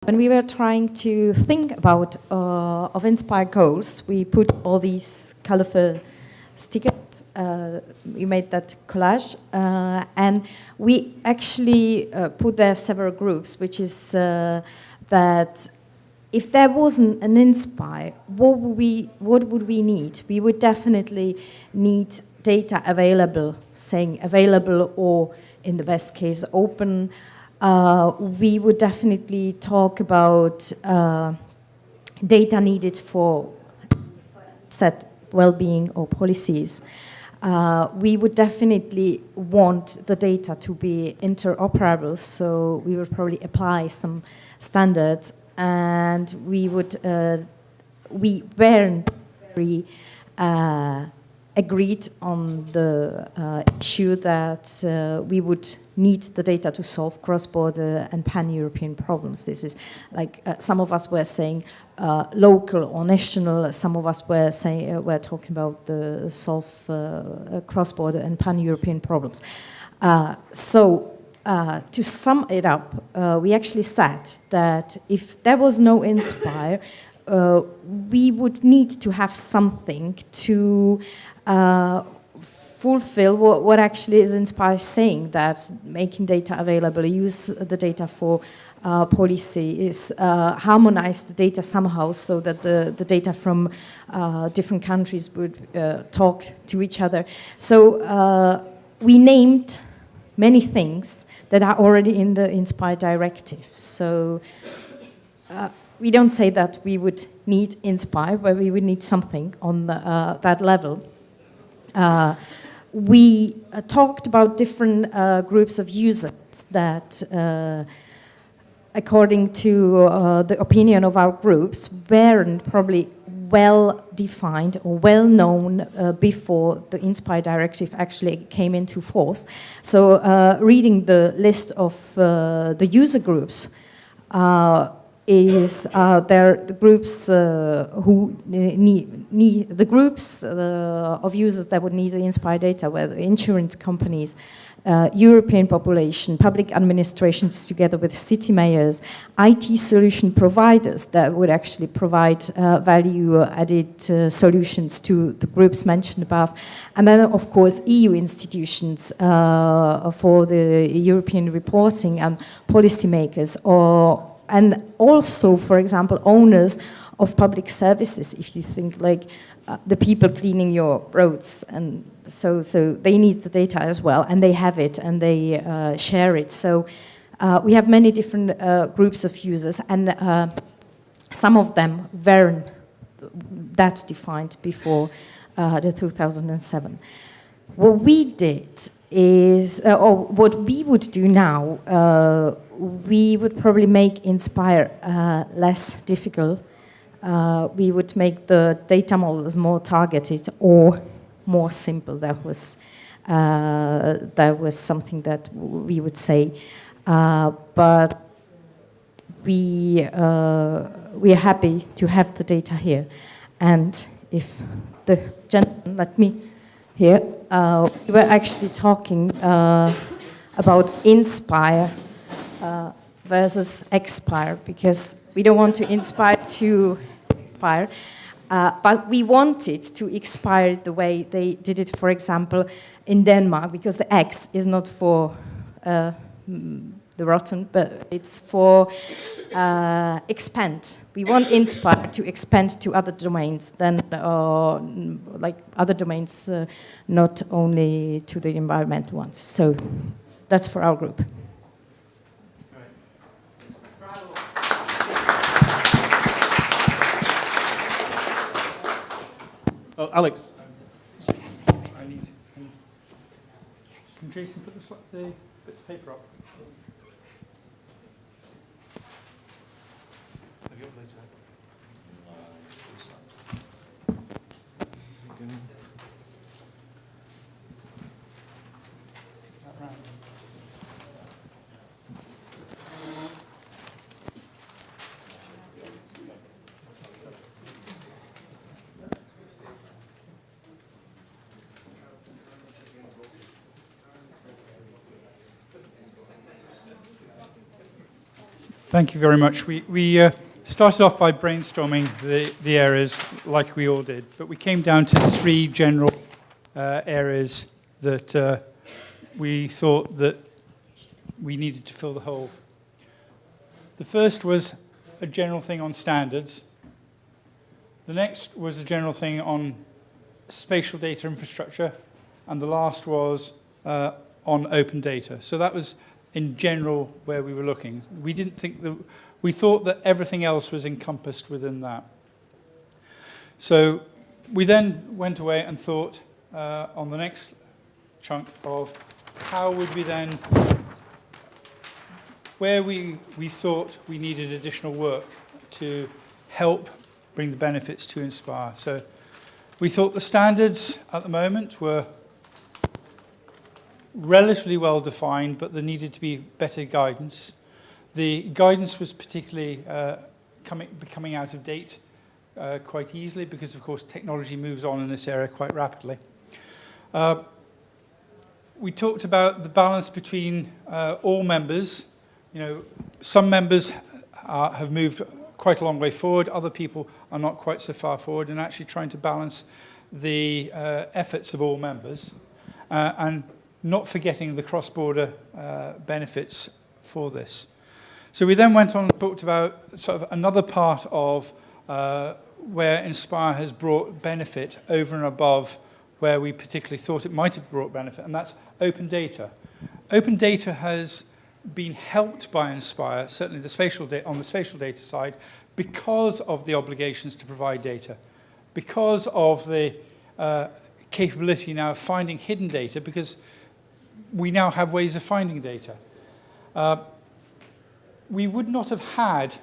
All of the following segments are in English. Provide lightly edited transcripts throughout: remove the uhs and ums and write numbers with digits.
when we were trying to think about of Inspire goals, we put all these colorful stickers. We made that collage, and we actually put there several groups, which is that if there wasn't an Inspire, what would we need? We would definitely need data available, saying available or in the best case open. We would definitely talk about data needed for set well-being or policies. We would definitely want the data to be interoperable, so we would probably apply some standards, and we weren't very agreed on the issue that we would need the data to solve cross-border and pan-European problems. This is like some of us were saying local or national. Some of us were saying were talking about the solve cross-border and pan-European problems. To sum it up, we actually said that if there was no Inspire, we would need to have something to fulfill what actually is Inspire saying, that making data available, use the data for policy, is harmonize the data somehow so that the data from different countries would talk to each other. So we named many things that are already in the Inspire directive. So we don't say that we would need Inspire, but we would need something on that level. We talked about different groups of users that, according to the opinion of our groups, weren't probably well defined or well known before the Inspire directive actually came into force. So reading the list of the user groups, is the groups who need the groups of users that would need the Inspire data, where the insurance companies, European population, public administrations together with city mayors, IT solution providers that would actually provide value-added solutions to the groups mentioned above, and then of course EU institutions for the European reporting and policymakers, and also, for example, owners of public services. If you think like the people cleaning your roads, and so they need the data as well, and they have it and they share it. So we have many different groups of users, and some of them weren't that defined before the 2007. What we did is, or what we would do now, we would probably make Inspire less difficult. We would make the data models more targeted or more simple. That was something that we would say. But we are happy to have the data here. And if the gentleman let me here, we were actually talking about Inspire versus expire, because we don't want to inspire to expire, but we wanted to expire the way they did it, for example, in Denmark, because the X is not for the rotten, but it's for expand. We want Inspire to expand to other domains than like other domains, not only to the environmental ones. So that's for our group. Oh, Alex. Can Jason put the bits of paper up? Have you uploaded it? Thank you very much. We started off by brainstorming the areas like we all did, but we came down to 3 general areas that we thought that we needed to fill the hole. The first was a general thing on standards. The next was a general thing on spatial data infrastructure. And the last was on open data. So that was, in general, where we were looking. We thought that everything else was encompassed within that. So we then went away and thought on the next chunk of how would we then, where we thought we needed additional work to help bring the benefits to Inspire. So we thought the standards at the moment were relatively well defined, but there needed to be better guidance. The guidance was particularly becoming out of date quite easily because, of course, technology moves on in this area quite rapidly. We talked about the balance between all members. You know, some members have moved quite a long way forward. Other people are not quite so far forward, and actually trying to balance the efforts of all members and not forgetting the cross-border benefits for this. So we then went on and talked about sort of another part of where Inspire has brought benefit over and above where we particularly thought it might have brought benefit, and that's open data. Open data has been helped by Inspire, certainly on the spatial data side, because of the obligations to provide data, because of the capability now of finding hidden data, because we now have ways of finding data. We would not have had,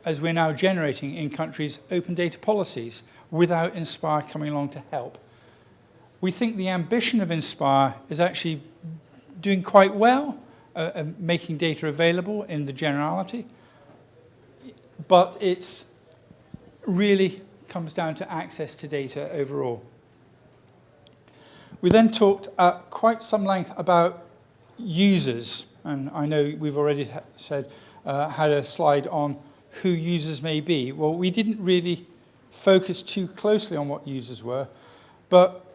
as we're now generating in countries, open data policies without Inspire coming along to help. We think the ambition of Inspire is actually doing quite well, making data available in the generality, but it's really comes down to access to data overall. We then talked at quite some length about users, and I know we've already had a slide on who users may be. Well, we didn't really focus too closely on what users were, but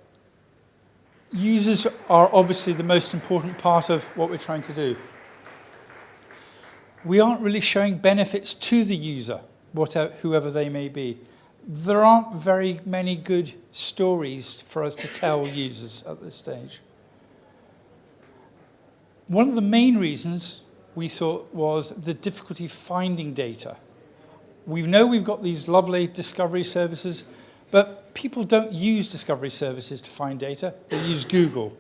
users are obviously the most important part of what we're trying to do. We aren't really showing benefits to the user, whoever they may be. There aren't very many good stories for us to tell users at this stage. One of the main reasons we thought was the difficulty finding data. We know we've got these lovely discovery services, but people don't use discovery services to find data. They use Google.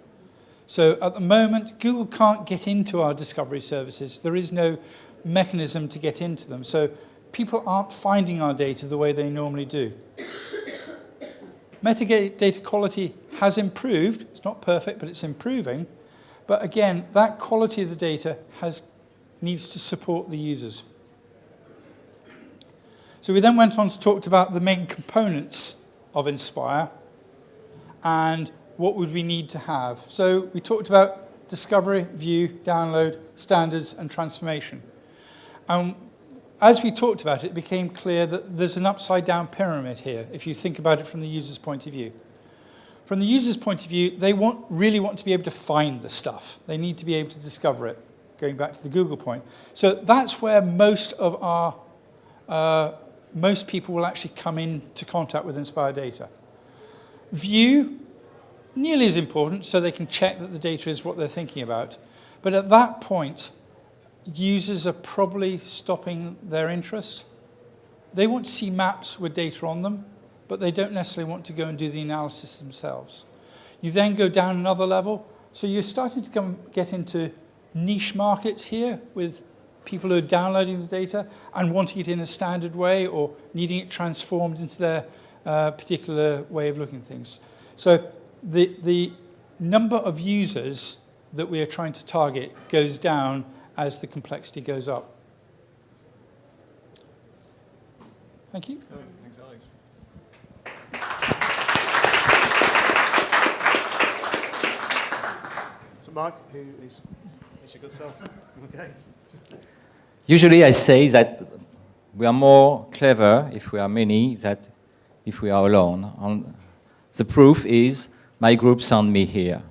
So at the moment, Google can't get into our discovery services. There is no mechanism to get into them. So people aren't finding our data the way they normally do. Metadata quality has improved. It's not perfect, but it's improving. But again, that quality of the data needs to support the users. So we then went on to talk about the main components of Inspire and what would we need to have. So we talked about discovery, view, download, standards, and transformation. As we talked about it, it became clear that there's an upside-down pyramid here, if you think about it from the user's point of view. From the user's point of view, they really want to be able to find the stuff. They need to be able to discover it, going back to the Google point. So that's where most people will actually come into contact with Inspire data. View, nearly as important, so they can check that the data is what they're thinking about. But at that point, users are probably stopping their interest. They want to see maps with data on them, but they don't necessarily want to go and do the analysis themselves. You then go down another level. So you're starting to get into niche markets here with people who are downloading the data and wanting it in a standard way or needing it transformed into their particular way of looking at things. So the number of users that we are trying to target goes down as the complexity goes up. Thank you. Thanks, Alex. So Mark, who is your good self? Okay. Usually I say that we are more clever if we are many than if we are alone. And the proof is my group sent me here.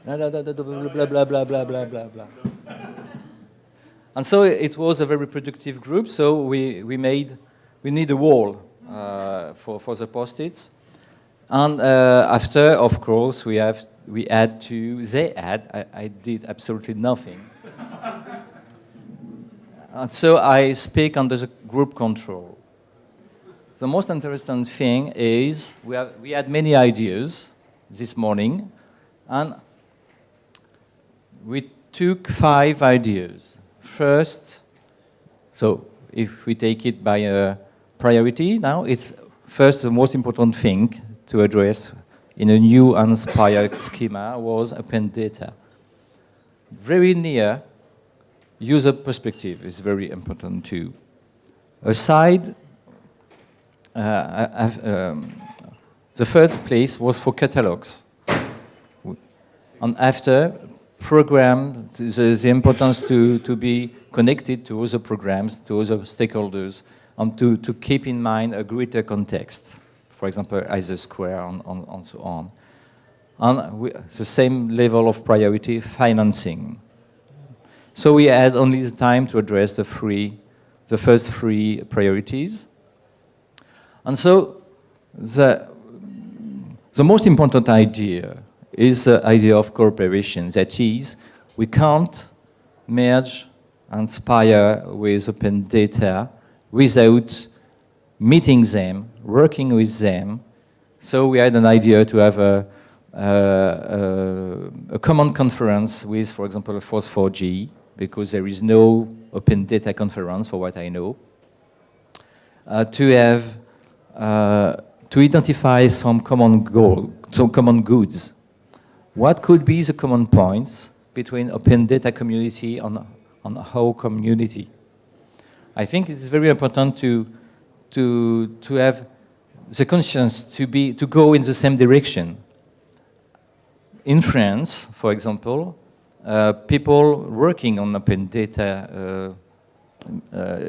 Blah, blah, blah, blah, blah, blah, blah. And so it was a very productive group, so we need a wall for the post-its. And after, of course, I did absolutely nothing. And so I speak under the group control. The most interesting thing is we had many ideas this morning, and we took 5 ideas. First, so if we take it by a priority now, it's first the most important thing to address in a new inspired schema was open data. Very near user perspective is very important too. Aside, the third place was for catalogs. And after, program, the importance to be connected to other programs, to other stakeholders, and to keep in mind a greater context. For example, as a square and so on. And the same level of priority, financing. So we had only the time to address the first 3 priorities. And so the most important idea is the idea of cooperation. That is, we can't merge Inspire with open data without meeting them, working with them. So we had an idea to have a common conference with, for example, FOSS4G, because there is no open data conference, for what I know. To identify some common goal, some common goods. What could be the common points between open data community and whole community? I think it's very important to have the conscience to go in the same direction. In France, for example, people working on open data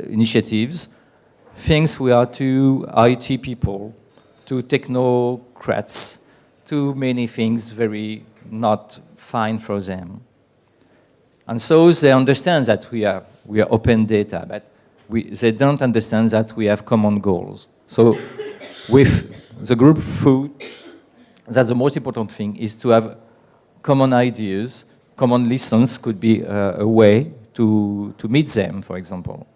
initiatives thinks we are too IT people, too technocrats, too many things very not fine for them. And so they understand that we are open data, but they don't understand that we have common goals. So with the group food, that's the most important thing, is to have common ideas, common lessons could be a way to meet them, for example.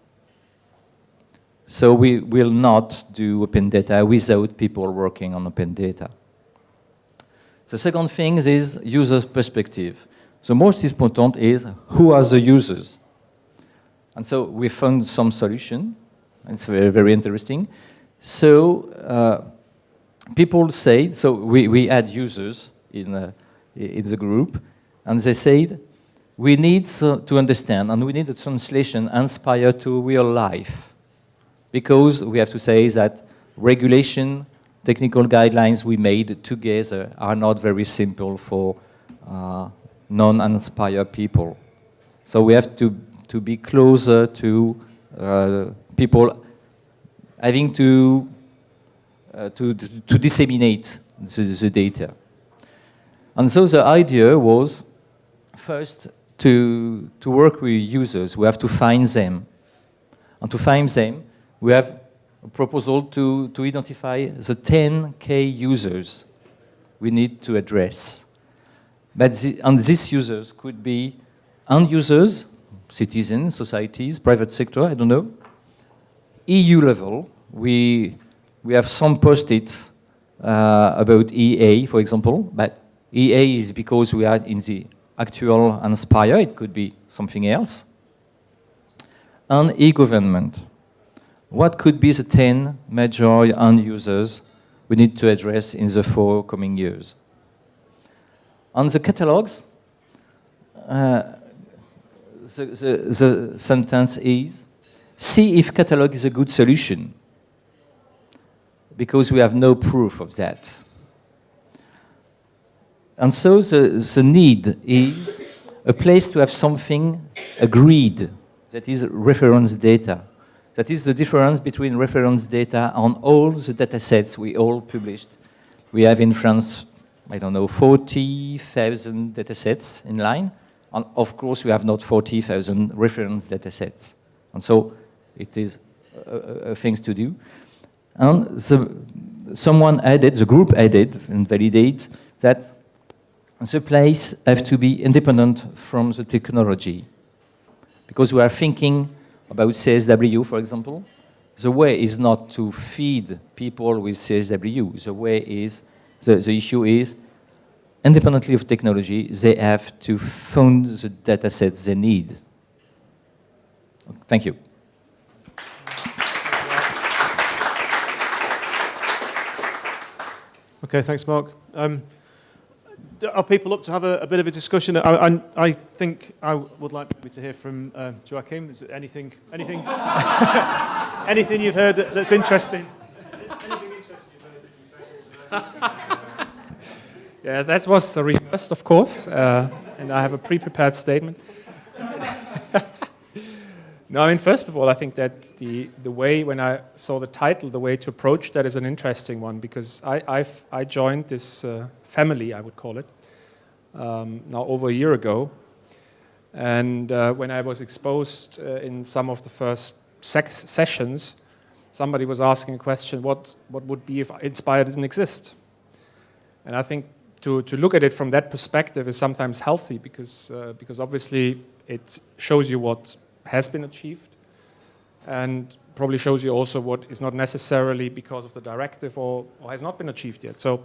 So we will not do open data without people working on open data. The second thing is user perspective. The most important is who are the users. And so we found some solution. It's very, very interesting. So people say, so we had users in the group, and they said, we need to understand, and we need a translation Inspire to real life. Because we have to say that regulation, technical guidelines we made together are not very simple for non-Inspire people. So we have to be closer to people having to disseminate the data. And so the idea was first to work with users. We have to find them. And to find them, we have a proposal to identify the 10K users we need to address. And these users could be end users, citizens, societies, private sector, I don't know. EU level, we have some post-it about EA, for example, but EA is because we are in the actual Inspire, it could be something else. And e-government. What could be the 10 major end users we need to address in the 4 coming years? On the catalogs, the sentence is, see if catalog is a good solution, because we have no proof of that. And so the need is, a place to have something agreed, that is reference data. That is the difference between reference data on all the data sets we all published. We have in France, I don't know, 40,000 data sets in line. And of course, we have not 40,000 reference data sets. And so it is things to do. And someone added, the group added and validated that the place have to be independent from the technology. Because we are thinking about CSW, for example. The way is not to feed people with CSW. The way is, the issue is, independently of technology, they have to fund the data sets they need. Thank you. Okay, thanks, Mark. Are people up to have a bit of a discussion? I think I would like maybe to hear from Joachim. Is there anything anything you've heard that's interesting? Anything interesting you've heard in sessions today? Yeah, that was the request, of course, and I have a pre-prepared statement. No, I mean, first of all, I think that the way, when I saw the title, the way to approach that is an interesting one, because I joined this family, I would call it, now over a year ago. And when I was exposed in some of the first sessions, somebody was asking a question, what would be if Inspire doesn't exist? And I think to look at it from that perspective is sometimes healthy, because obviously it shows you what has been achieved, and probably shows you also what is not necessarily because of the directive or has not been achieved yet. So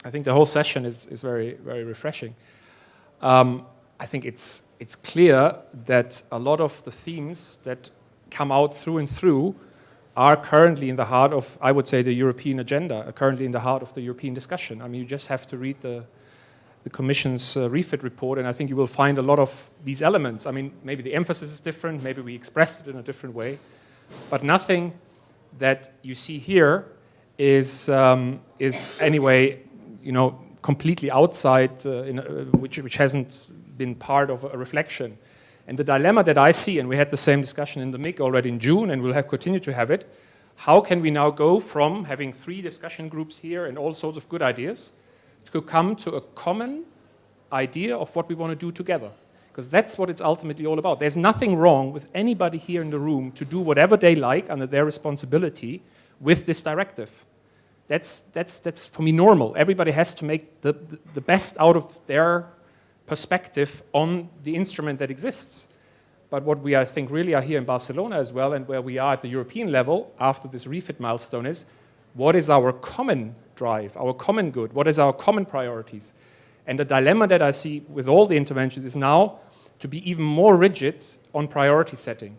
I think the whole session is very, very refreshing. I think it's clear that a lot of the themes that come out through and through are currently in the heart of, I would say, the European agenda, are currently in the heart of the European discussion. I mean, you just have to read the Commission's refit report, and I think you will find a lot of these elements. I mean, maybe the emphasis is different, maybe we expressed it in a different way, but nothing that you see here is anyway, completely outside, which hasn't been part of a reflection. And the dilemma that I see, and we had the same discussion in the MIG already in June, and we'll continue to have it, how can we now go from having 3 discussion groups here and all sorts of good ideas to come to a common idea of what we want to do together? Because that's what it's ultimately all about. There's nothing wrong with anybody here in the room to do whatever they like under their responsibility with this directive. That's for me normal. Everybody has to make the best out of their perspective on the instrument that exists. But what we, I think, really are here in Barcelona as well, and where we are at the European level after this refit milestone, is what is our common drive, our common good, what is our common priorities? And the dilemma that I see with all the interventions is now to be even more rigid on priority setting.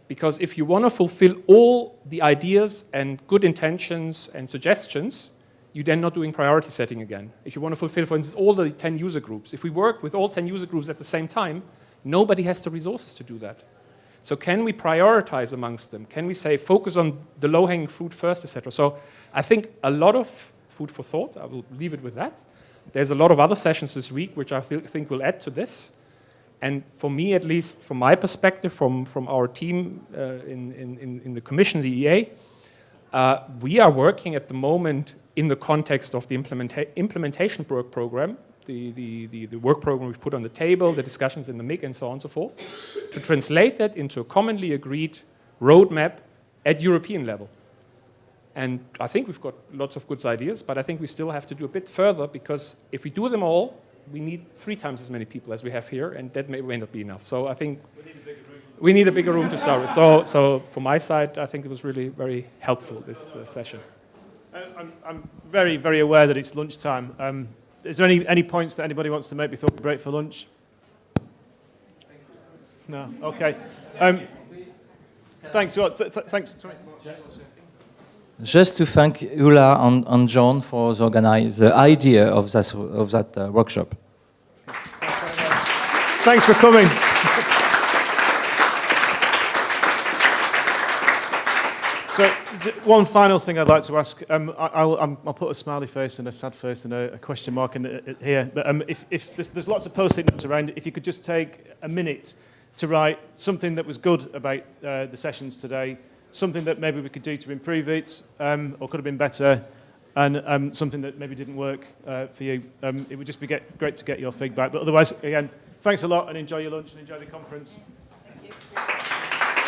Because if you want to fulfill all the ideas and good intentions and suggestions, you're then not doing priority setting again. If you want to fulfill, for instance, all the 10 user groups, if we work with all 10 user groups at the same time, nobody has the resources to do that. So can we prioritize amongst them? Can we say, focus on the low-hanging fruit first, etc.? So I think a lot of food for thought. I will leave it with that. There's a lot of other sessions this week which I think will add to this. And for me, at least from my perspective, from our team in the Commission, the EA, we are working at the moment in the context of the implementation work program, the work program we've put on the table, the discussions in the MIG, and so on and so forth, to translate that into a commonly agreed roadmap at European level. And I think we've got lots of good ideas, but I think we still have to do a bit further, because if we do them all, we need 3 times as many people as we have here, and that may not be enough. So I think we need a bigger room to start with. So from my side, I think it was really very helpful, this session. I'm very, very aware that it's lunchtime. Is there any points that anybody wants to make before we break for lunch? No? Okay. Thanks. Well, thanks. Just to thank Ulla and John for the idea of that workshop. Thanks for coming. So, one final thing I'd like to ask. I'll put a smiley face and a sad face and a question mark in here. But if there's lots of post-it notes around, if you could just take a minute to write something that was good about the sessions today, something that maybe we could do to improve it, or could have been better, and something that maybe didn't work for you. It would just be great to get your feedback. But otherwise, again, thanks a lot, and enjoy your lunch and enjoy the conference. Thank you.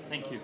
Thank you.